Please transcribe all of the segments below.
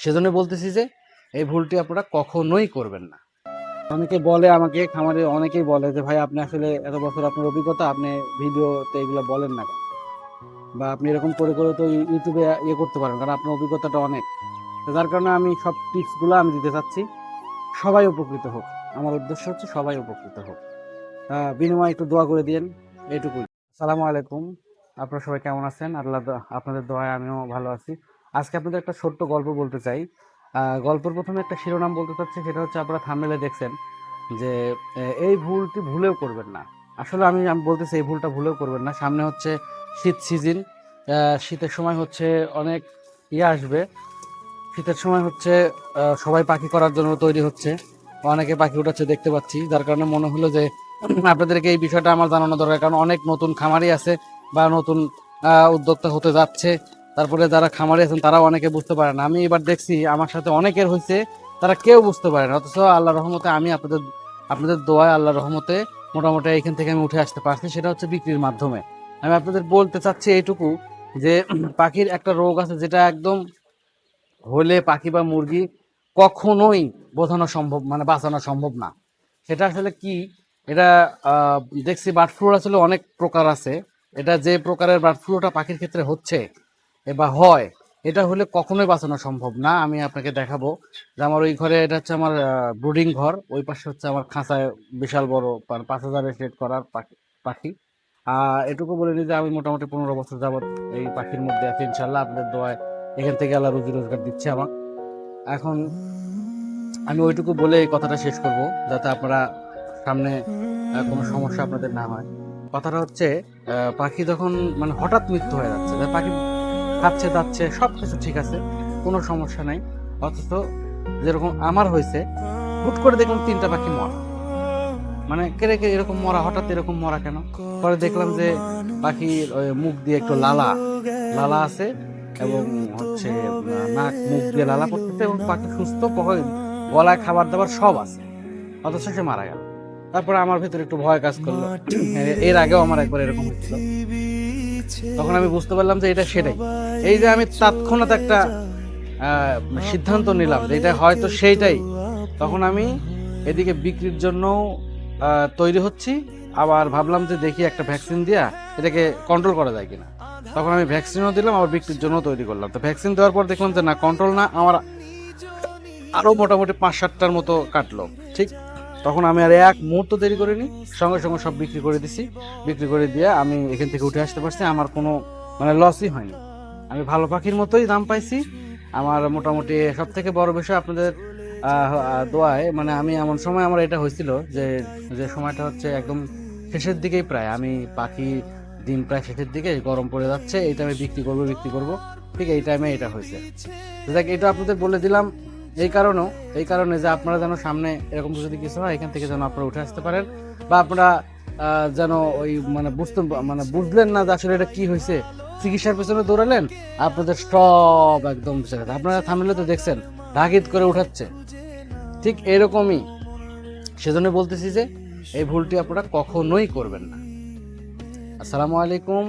সেজন্য বলতেছি যে এই ভুলটি আপনারা কখনোই করবেন না। অনেকে বলে আমাকে, খামারে অনেকেই বলে যে ভাই আপনি আসলে এত বছর আপনার অভিজ্ঞতা, আপনি ভিডিওতে এগুলো বলেন না কেন, বা আপনি এরকম করে করে তো ইউটিউবে করতে পারেন, কারণ আপনার অভিজ্ঞতাটা অনেক। তো যার কারণে আমি সব টিপসগুলো আমি দিতে চাচ্ছি, সবাই উপকৃত হোক। আমার উদ্দেশ্য হচ্ছে সবাই উপকৃত হোক। বিনিময়ে একটু দোয়া করে দিয়েন, এইটুকুই। আসসালামু আলাইকুম। আপনারা সবাই কেমন আছেন? আপনাদের দোয়ায় আমিও ভালো আছি। আজকে আপনাদের একটা ছোট্ট গল্প বলতে চাই। গল্পের প্রথমে একটা শিরোনাম বলতে চাচ্ছি, সেটা হচ্ছে আপনারা থাম্বনেইলে দেখছেন যে এই ভুলটি ভুলেও করবেন না। আসলে আমি বলতেছি এই ভুলটা ভুলেও করবেন না। সামনে হচ্ছে শীত সিজন, শীতের সময় হচ্ছে অনেক আসবে। শীতের সময় হচ্ছে সবাই পাখি করার জন্য তৈরি হচ্ছে, অনেকে পাখি উঠাচ্ছে দেখতে পাচ্ছি। যার কারণে মনে হলো যে আপনাদেরকে এই বিষয়টা আমার জানানো দরকার, কারণ অনেক নতুন খামারি আছে বা নতুন উদ্যোক্তা হতে যাচ্ছে। তারপরে যারা খামারি আছেন তারাও অনেকে বুঝতে পারে না। আমি এবার দেখছি আমার সাথে অনেকের হয়েছে, তারা কেউ বুঝতে পারে না, অথচ আল্লাহর রহমতে আমি আপনাদের দোয়ায় আল্লাহর রহমতে মোটামুটি এখান থেকে আমি উঠে আসতে পারছি, সেটা হচ্ছে বিক্রির মাধ্যমে। আমি আপনাদের বলতে চাচ্ছি এইটুকু যে পাখির একটা রোগ আছে যেটা একদম হলে পাখি বা মুরগি কখনোই বোঝানো সম্ভব, মানে বাঁচানো সম্ভব না। সেটা আসলে কি, এটা দেখছি বার্ড ফ্লু আসলে অনেক প্রকার আছে। এটা যে প্রকারের বার্ড ফ্লুটা পাখির ক্ষেত্রে হচ্ছে বা হয়, এটা হলে কখনোই বাঁচানো সম্ভব না। আমি আপনাকে দেখাবো যে আমার ওই ঘরে, এটা হচ্ছে আমার ব্রুডিং ঘর, ওই পাশে হচ্ছে আমার খাঁচায় বিশাল বড় 5,000 সেট করার পাখি। এটুকু বলে নিই যে আমি মোটামুটি 15 বছর যাবত এই পাখির মধ্যে আছি, ইনশাল্লাহ আপনাদের দোয়ায় এখান থেকে আল্লাহ রুজি রোজগার দিচ্ছে আমার। এখন আমি ওইটুকু বলে এই কথাটা শেষ করব, যাতে আপনারা সামনে কোনো সমস্যা আপনাদের না হয়। কথাটা হচ্ছে পাখি যখন মানে হঠাৎ মৃত্যু হয়ে যাচ্ছে, পাখি খাচ্ছে দাচ্ছে সব কিছু ঠিক আছে, কোনো সমস্যা নাই, অথচ যেরকম আমার হয়েছে, হুট করে দেখলাম 3টা পাখি মরা। মানে কেড়ে কে এরকম মরা, হঠাৎ এরকম মরা কেন? পরে দেখলাম যে পাখির মুখ দিয়ে একটু লালা লালা আছে, এবং হচ্ছে নাক মুখ দিয়ে লালা পড়তেছে, এবং পাখি সুস্থ, গলায় খাবার দাবার সব আছে, অথচ সে মারা গেল। তারপরে আমার ভিতরে একটু ভয় কাজ করলো। এর আগেও আমার একবার এরকম হয়েছিল। তখন আমি বুঝতে পারলাম যে এটা সেটাই। এই যে আমি তৎক্ষণাৎ একটা সিদ্ধান্ত নিলাম যে এটা হয়তো সেইটাই। তখন আমি এদিকে বিক্রির জন্য তৈরি হচ্ছি, আবার ভাবলাম যে দেখি একটা ভ্যাকসিন দিয়া এটাকে কন্ট্রোল করা যায় কিনা। তখন আমি ভ্যাকসিনও দিলাম, আবার বিক্রির জন্য তৈরি করলাম। তো ভ্যাকসিন দেওয়ার পর দেখলাম যে না, কন্ট্রোল না, আমার আরো মোটামুটি 5-7টার মতো কাটলো। ঠিক তখন আমি আর এক মুহূর্ত দেরি করিনি, সঙ্গে সঙ্গে সব বিক্রি করে দিছি। বিক্রি করে দিয়ে আমি এখান থেকে উঠে আসতে পারছি, আমার কোনো মানে লসই হয়নি। আমি ভালো পাখির মতোই দাম পাইছি। আমার মোটামুটি সব থেকে বড় বিষয় আপনাদের দোয়ায়, মানে আমি এমন সময় আমার এটা হয়েছিল যে যে সময়টা হচ্ছে একদম শেষের দিকেই, প্রায় আমি পাখি দিন প্রায় শেষের দিকে, গরম পড়ে যাচ্ছে, এই টাইমে বিক্রি করব, ঠিক এই টাইমে এটা হয়েছে। দেখ, এটা আপনাদের বলে দিলাম এই কারণে যে আপনারা যেন সামনে এরকম যদি কিছু হয়, এখান থেকে যেন আপনারা উঠে আসতে পারেন, বা আপনারা যেন ওই বুঝলেন না যে আসলে এটা কি হয়েছে, চিকিৎসার পেছনে দৌড়ালেন, আপনাদের সব একদম আপনারা থামলে তো দেখছেন ঢাকিত করে উঠাচ্ছে, ঠিক এরকমই। সেজন্য বলতেছি যে এই ভুলটি আপনারা কখনোই করবেন না। আসসালামু আলাইকুম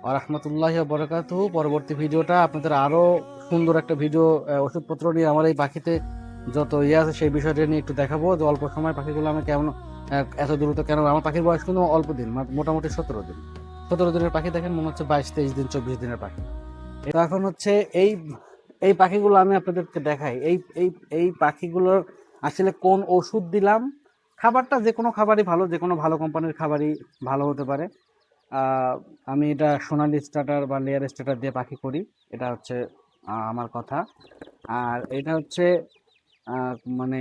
ওয়া রাহমাতুল্লাহি ওয়া বারাকাতুহু। পরবর্তী ভিডিওটা আপনাদের আরো সুন্দর একটা ভিডিও, ওষুধপত্র নিয়ে আমার এই পাখিতে যত আছে সেই বিষয়টা নিয়ে একটু দেখাবো, যে অল্প সময় পাখিগুলো আমি কেমন এত দ্রুত কেন। আমার পাখির বয়স কিন্তু অল্প দিন, মোটামুটি 17 দিন। 17 দিনের পাখি দেখেন মনে হচ্ছে 22-23 দিন, 24 দিনের পাখি। তো এখন হচ্ছে এই এই পাখিগুলো আমি আপনাদেরকে দেখাই, এই এই পাখিগুলোর আসলে কোন ওষুধ দিলাম। খাবারটা যে কোনো খাবারই ভালো, যে কোনো ভালো কোম্পানির খাবারই ভালো হতে পারে। আমি এটা সোনালি স্টার্টার বা লেয়ার স্টার্টার দিয়ে পাখি করি, এটা হচ্ছে আমার কথা। আর এটা হচ্ছে মানে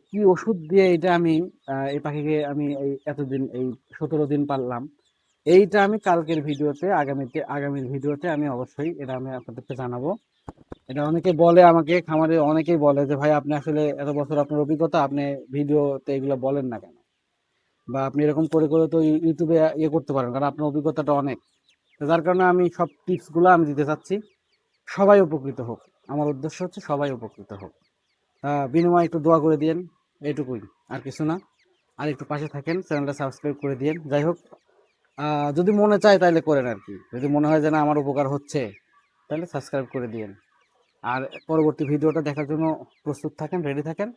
কি ওষুধ দিয়ে এটা আমি এই পাখিকে আমি এই এতদিন এই 17 দিন পাললাম, এইটা আমি কালকের ভিডিওতে, আগামীর ভিডিওতে আমি অবশ্যই এটা আমি আপনাদেরকে জানাবো। এটা অনেকে বলে আমাকে, খামারে অনেকেই বলে যে ভাই আপনি আসলে এত বছর আপনার অভিজ্ঞতা, আপনি ভিডিওতে এগুলো বলেন না কেন, বা আপনি এরকম করে করে তো ইউটিউবে করতে পারেন, কারণ আপনার অভিজ্ঞতাটা অনেক। তো যার কারণে আমি সব টিপসগুলো আমি দিতে চাচ্ছি, সবাই উপকৃত হোক। আমার উদ্দেশ্য হচ্ছে সবাই উপকৃত হোক। বিনিময়ে একটু দোয়া করে দিয়েন, এইটুকুই, আর কিছু না। আর একটু পাশে থাকেন, চ্যানেলটা সাবস্ক্রাইব করে দিয়েন। যাই হোক, যদি মনে চায় তাহলে করেন আর কি, যদি মনে হয় যে না আমার উপকার হচ্ছে, তাহলে সাবস্ক্রাইব করে দিয়েন। আর পরবর্তী ভিডিওটা দেখার জন্য প্রস্তুত থাকেন, রেডি থাকেন।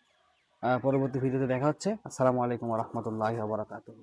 পরবর্তী ভিডিওতে দেখা হচ্ছে। আসসালামু আলাইকুম ওয়া রাহমাতুল্লাহি ওয়া বারাকাতুহু।